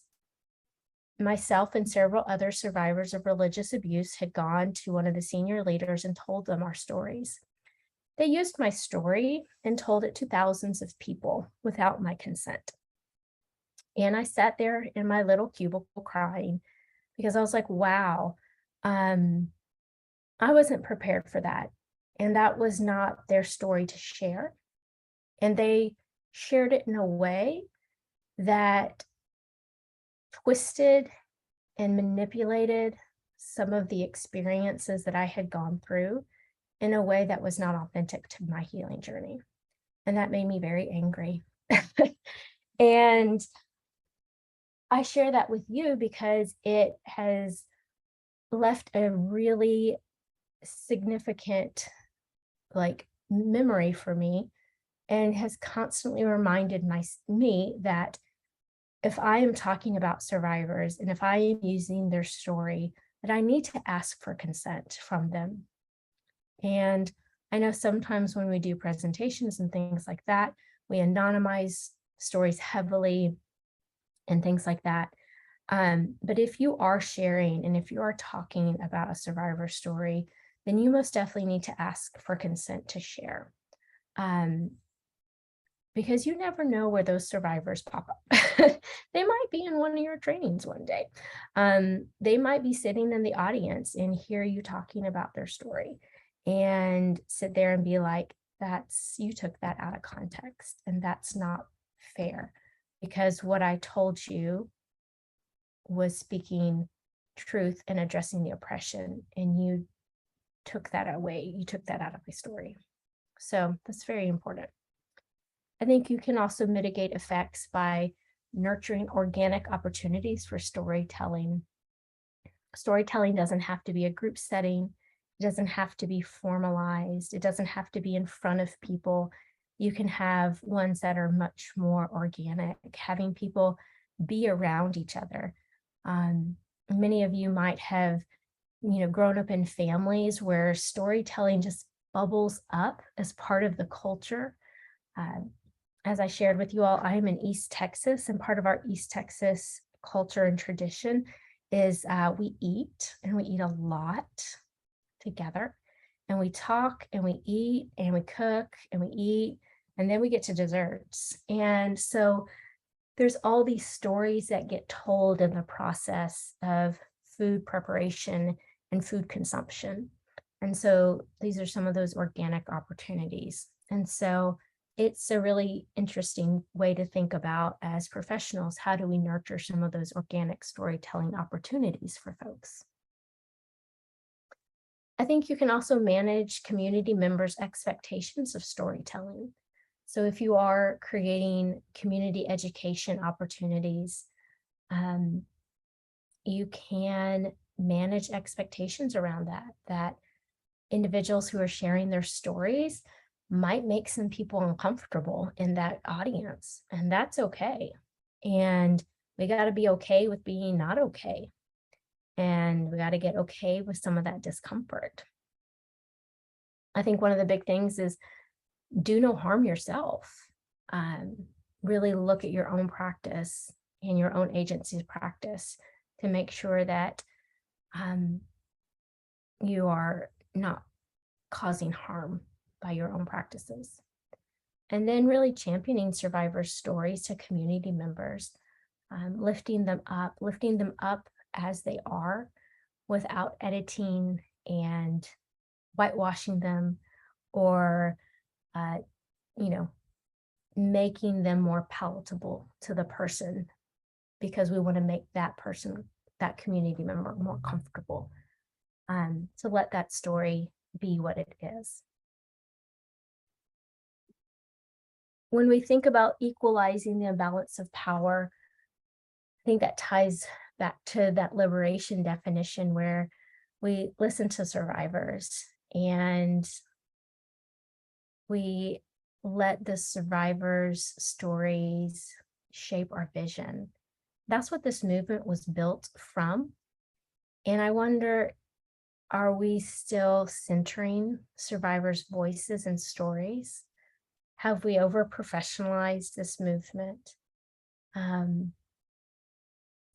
Speaker 1: myself and several other survivors of religious abuse had gone to one of the senior leaders and told them our stories. They used my story and told it to thousands of people without my consent. And I sat there in my little cubicle crying because I was like, wow, um, I wasn't prepared for that. And that was not their story to share. And they shared it in a way that twisted and manipulated some of the experiences that I had gone through in a way that was not authentic to my healing journey. And that made me very angry. And I share that with you because it has left a really significant like memory for me and has constantly reminded me that if I am talking about survivors and if I am using their story, that I need to ask for consent from them. And I know sometimes when we do presentations and things like that, we anonymize stories heavily and things like that. But if you are sharing and if you are talking about a survivor story, then you most definitely need to ask for consent to share. Um, because you never know where those survivors pop up. They might be in one of your trainings one day. They might be sitting in the audience and hear you talking about their story and sit there and be like, you took that out of context and that's not fair because what I told you was speaking truth and addressing the oppression and you took that away. You took that out of my story. So that's very important. I think you can also mitigate effects by nurturing organic opportunities for storytelling. Storytelling doesn't have to be a group setting. It doesn't have to be formalized. It doesn't have to be in front of people. You can have ones that are much more organic, having people be around each other. Many of you might have, grown up in families where storytelling just bubbles up as part of the culture. Uh, as I shared with you all, I am in East Texas, and part of our East Texas culture and tradition is we eat, and we eat a lot together. And we talk, and we eat, and we cook, and we eat, and then we get to desserts. And so there's all these stories that get told in the process of food preparation and food consumption. And so these are some of those organic opportunities. And so it's a really interesting way to think about as professionals, how do we nurture some of those organic storytelling opportunities for folks? I think you can also manage community members' expectations of storytelling. So if you are creating community education opportunities, um, you can manage expectations around that individuals who are sharing their stories might make some people uncomfortable in that audience, and that's okay. And we got to be okay with being not okay. And we got to get okay with some of that discomfort. I think one of the big things is do no harm yourself. Um, really look at your own practice and your own agency's practice to make sure that um, you are not causing harm by your own practices. And then really championing survivors' stories to community members, lifting them up as they are without editing and whitewashing them or, uh, you know, making them more palatable to the person because we want to make that person, that community member more comfortable. To let that story be what it is. When we think about equalizing the imbalance of power, I think that ties back to that liberation definition where we listen to survivors and we let the survivors' stories shape our vision. That's what this movement was built from. And I wonder, are we still centering survivors' voices and stories? Have we over professionalized this movement? Um,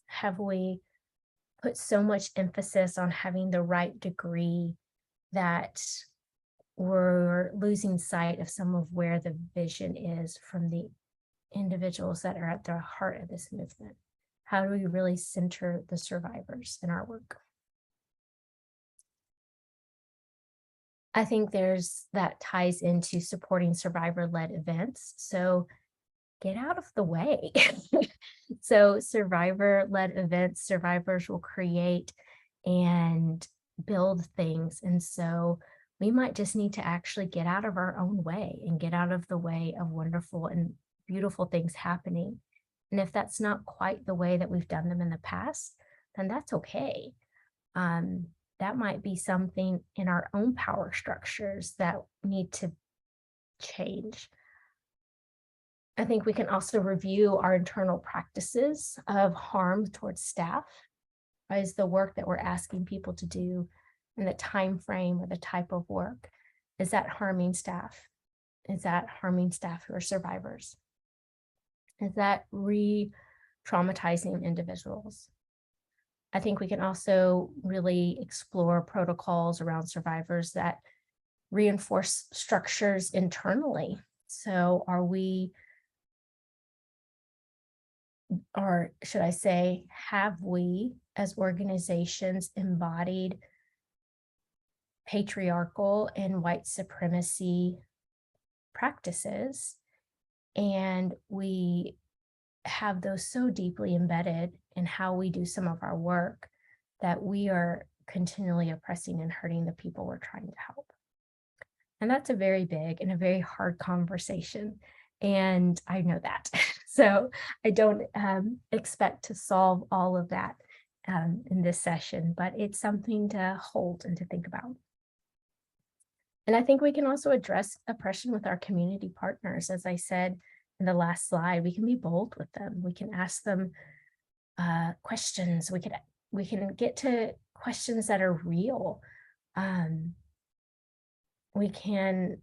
Speaker 1: have we put so much emphasis on having the right degree that we're losing sight of some of where the vision is from the individuals that are at the heart of this movement? How do we really center the survivors in our work? I think that ties into supporting survivor-led events. So get out of the way. So survivor-led events, survivors will create and build things. And so we might just need to actually get out of our own way and get out of the way of wonderful and beautiful things happening. And if that's not quite the way that we've done them in the past, then that's okay. Um, that might be something in our own power structures that need to change. I think we can also review our internal practices of harm towards staff. Is the work that we're asking people to do and the time frame or the type of work, is that harming staff? Is that harming staff who are survivors? Is that re-traumatizing individuals? I think we can also really explore protocols around survivors that reinforce structures internally. So are we, or should I say, have we as organizations embodied patriarchal and white supremacy practices? And we have those so deeply embedded in how we do some of our work that we are continually oppressing and hurting the people we're trying to help. And that's a very big and a very hard conversation. And I know that. So I don't expect to solve all of that in this session, but it's something to hold and to think about. And I think we can also address oppression with our community partners. As I said in the last slide, we can be bold with them. We can ask them questions. We can get to questions that are real. We can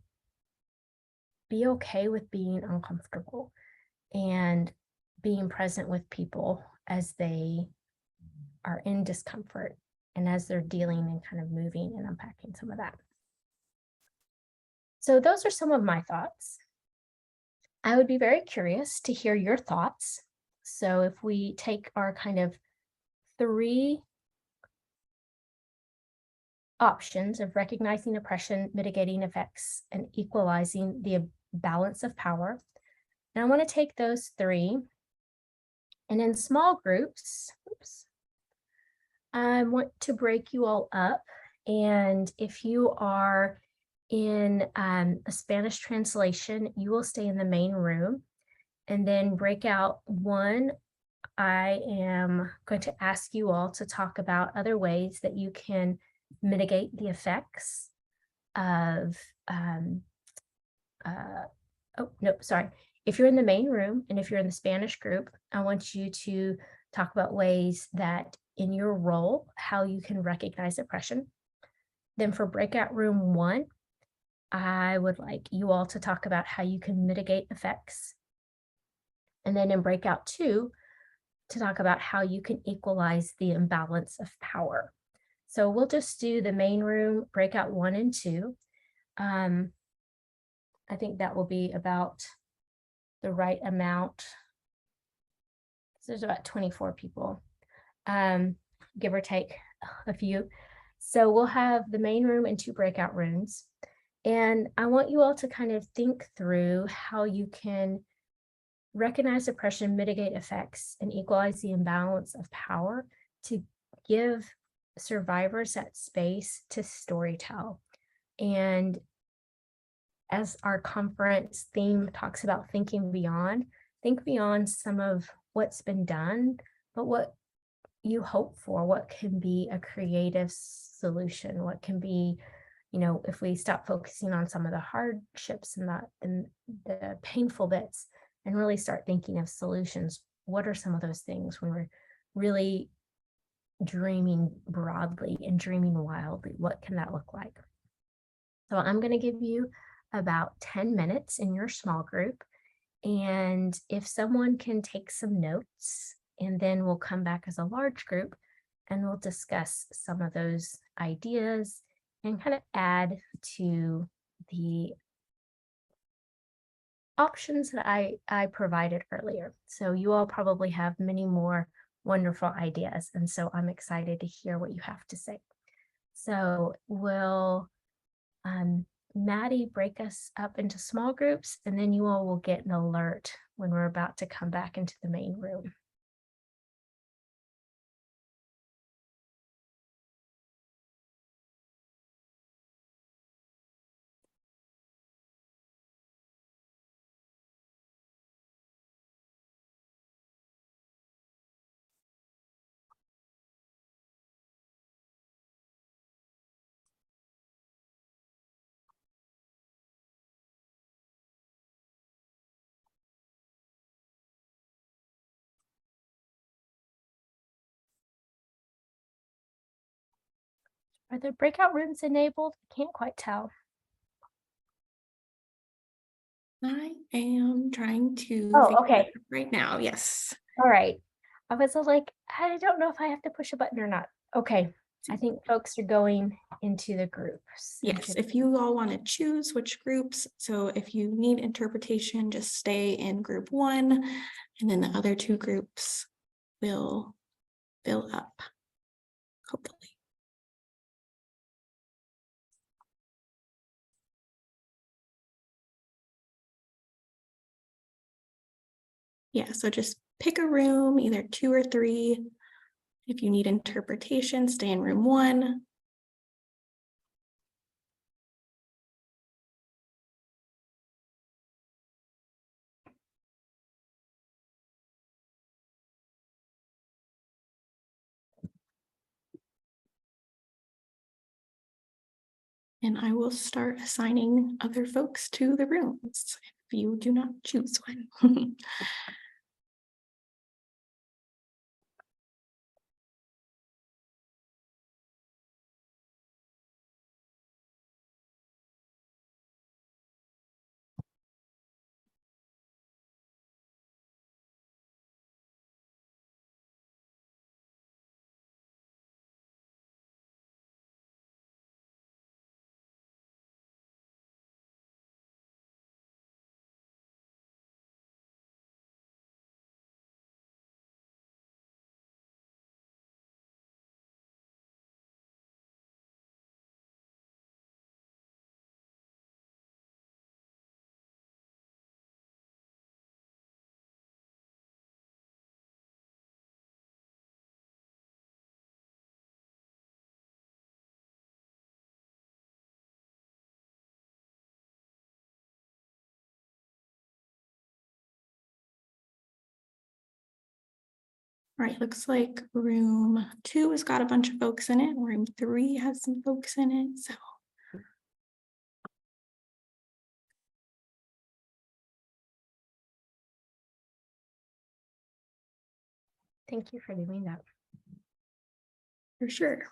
Speaker 1: be okay with being uncomfortable and being present with people as they are in discomfort and as they're dealing and kind of moving and unpacking some of that. So those are some of my thoughts. I would be very curious to hear your thoughts. So if we take our kind of 3 options of recognizing oppression, mitigating effects, and equalizing the balance of power. And I want to take those 3 and in small groups, I want to break you all up. And if you are in a Spanish translation, you will stay in the main room. And then breakout 1, I am going to ask you all to talk about other ways that you can mitigate the effects of, oh, no, sorry. If you're in the main room and if you're in the Spanish group, I want you to talk about ways that in your role, how you can recognize oppression. Then for breakout room 1, I would like you all to talk about how you can mitigate effects. And then in breakout 2, to talk about how you can equalize the imbalance of power. So we'll just do the main room, breakout 1 and 2. I think that will be about the right amount. There's about 24 people, give or take a few. So we'll have the main room and 2 breakout rooms. And I want you all to kind of think through how you can recognize oppression, mitigate effects, and equalize the imbalance of power to give survivors that space to storytell. And as our conference theme talks about thinking beyond, think beyond some of what's been done, but what you hope for, what can be a creative solution, what can be, if we stop focusing on some of the hardships and the painful bits and really start thinking of solutions, what are some of those things when we're really dreaming broadly and dreaming wildly? What can that look like? So I'm going to give you about 10 minutes in your small group. And if someone can take some notes, and then we'll come back as a large group and we'll discuss some of those ideas and kind of add to the options that I provided earlier. So you all probably have many more wonderful ideas. And so I'm excited to hear what you have to say. So will um, Maddie break us up into small groups, and then you all will get an alert when we're about to come back into the main room. Are the breakout rooms enabled? I can't quite tell.
Speaker 3: I am trying to
Speaker 1: Oh,
Speaker 3: figure
Speaker 1: okay.
Speaker 3: it out right now. Yes.
Speaker 1: All right. I was like, I don't know if I have to push a button or not. Okay. I think folks are going into the groups.
Speaker 3: Yes, if you all want to choose which groups, so if you need interpretation, just stay in group 1, and then the other 2 groups will fill up, hopefully. Yeah, so just pick a room, either 2 or 3. If you need interpretation, stay in room 1. And I will start assigning other folks to the rooms if you do not choose one. All right, looks like room 2 has got a bunch of folks in it. Room 3 has some folks in it. So
Speaker 1: Thank you for doing that.
Speaker 3: for sure.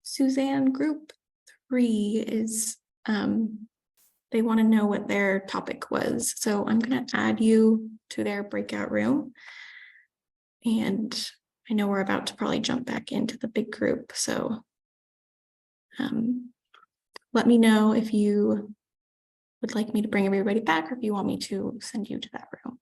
Speaker 3: Suzanne, group 3 is, they want to know what their topic was. So I'm going to add you to their breakout room. And I know we're about to probably jump back into the big group. So let me know if you would like me to bring everybody back or if you want me to send you to that room.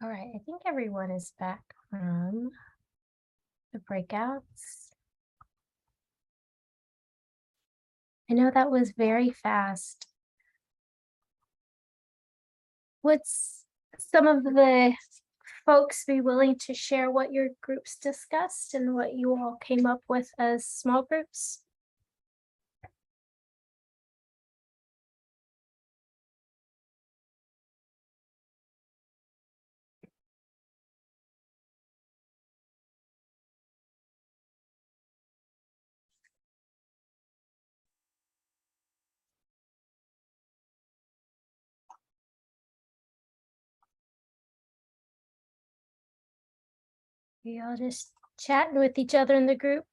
Speaker 1: All right, I think everyone is back from the breakouts. I know that was very fast. Would some of the folks be willing to share what your groups discussed and what you all came up with as small groups? We all just chatting with each other in the group.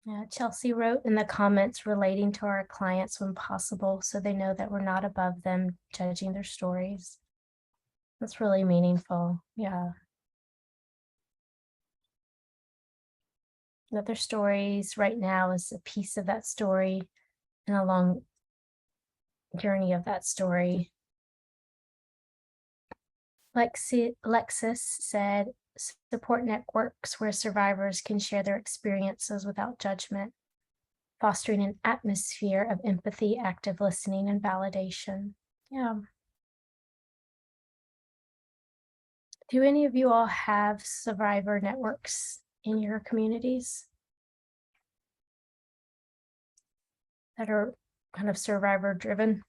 Speaker 1: Yeah, Chelsea wrote in the comments relating to our clients when possible, so they know that we're not above them judging their stories. That's really meaningful. Yeah. That their stories right now is a piece of that story and a long journey of that story. Lexis said, support networks where survivors can share their experiences without judgment, fostering an atmosphere of empathy, active listening, and validation. Yeah. Do any of you all have survivor networks in your communities that are kind of survivor driven?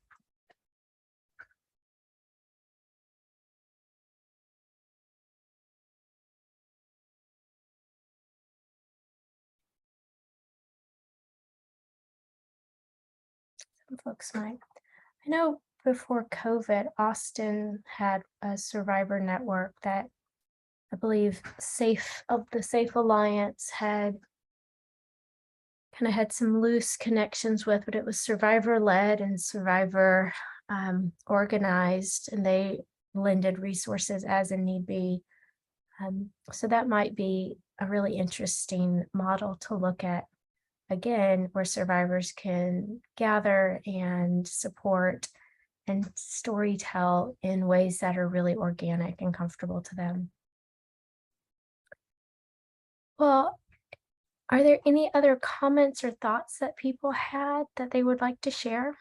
Speaker 1: Some folks might. I know before COVID, Austin had a survivor network that I believe the Safe Alliance had kind of had some loose connections with, but it was survivor led and survivor organized, and they lended resources as a need be. So that might be a really interesting model to look at, again, where survivors can gather and support and storytell in ways that are really organic and comfortable to them. Well, are there any other comments or thoughts that people had that they would like to share?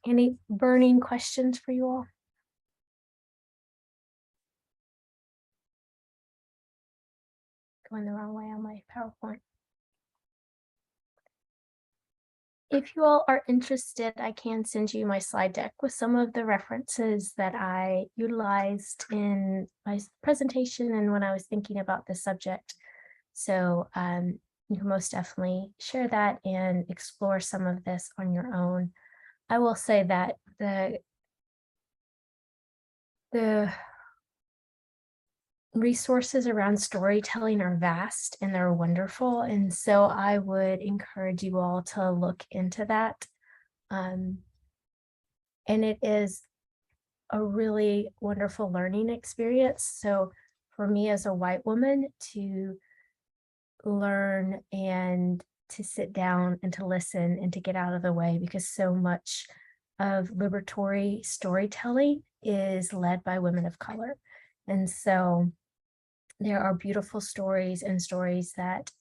Speaker 1: Any burning questions for you all? Going the wrong way on my PowerPoint. If you all are interested, I can send you my slide deck with some of the references that I utilized in my presentation and when I was thinking about the subject. So you can most definitely share that and explore some of this on your own. I will say that the resources around storytelling are vast and they're wonderful. And so I would encourage you all to look into that. And it is a really wonderful learning experience. So for me as a white woman to learn and to sit down and to listen and to get out of the way, because so much of liberatory storytelling is led by women of color. And so there are beautiful stories and stories that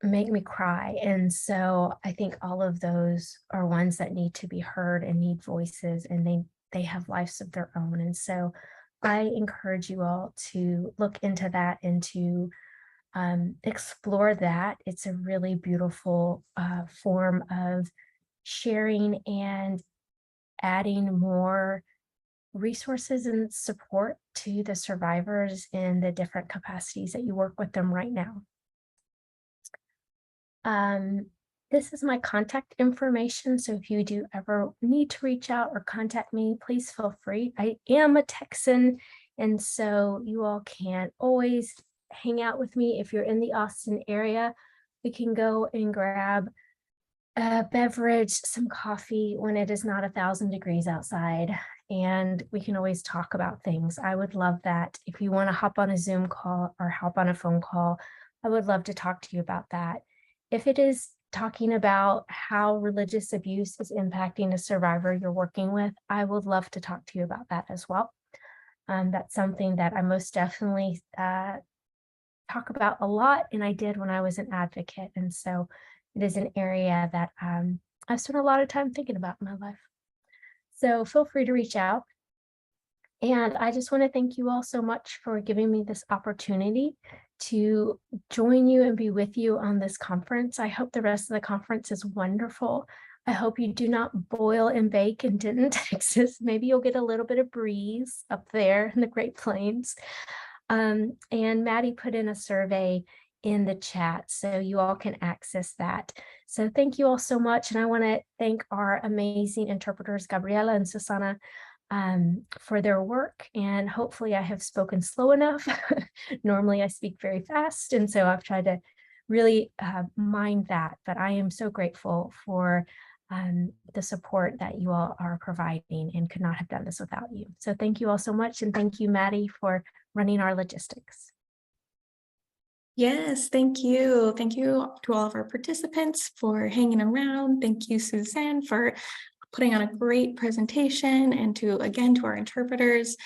Speaker 1: make me cry. And so I think all of those are ones that need to be heard and need voices, and they have lives of their own. And so I encourage you all to look into that and to explore that. It's a really beautiful form of sharing and adding more resources and support to the survivors in the different capacities that you work with them right now. This is my contact information. So if you do ever need to reach out or contact me, please feel free. I am a Texan, and so you all can always hang out with me. If you're in the Austin area, we can go and grab a beverage, some coffee when it is not 1,000 degrees outside, and we can always talk about things. I would love that. If you want to hop on a Zoom call or hop on a phone call, I would love to talk to you about that. If it is talking about how religious abuse is impacting a survivor you're working with, I would love to talk to you about that as well. That's something that I most definitely talk about a lot, and I did when I was an advocate. And so it is an area that I've spent a lot of time thinking about in my life. So feel free to reach out. And I just want to thank you all so much for giving me this opportunity to join you and be with you on this conference. I hope the rest of the conference is wonderful. I hope you do not boil and bake in Denton, Texas. Maybe you'll get a little bit of breeze up there in the Great Plains. And Maddie put in a survey in the chat, so you all can access that. So thank you all so much. And I want to thank our amazing interpreters, Gabriela and Susana, for their work. And hopefully I have spoken slow enough. Normally I speak very fast. And so I've tried to really mind that, but I am so grateful for the support that you all are providing and could not have done this without you. So thank you all so much. And thank you, Maddie, for running our logistics.
Speaker 3: Yes, thank you. Thank you to all of our participants for hanging around. Thank you, Suzanne, for putting on a great presentation, and again to our interpreters.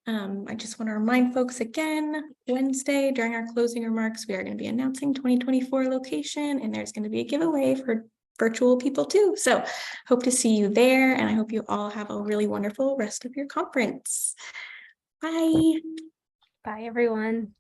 Speaker 3: I just want to remind folks again, Wednesday during our closing remarks, we are going to be announcing 2024 location, and there's going to be a giveaway for virtual people too. So hope to see you there, and I hope you all have a really wonderful rest of your conference. Bye.
Speaker 1: Bye, everyone.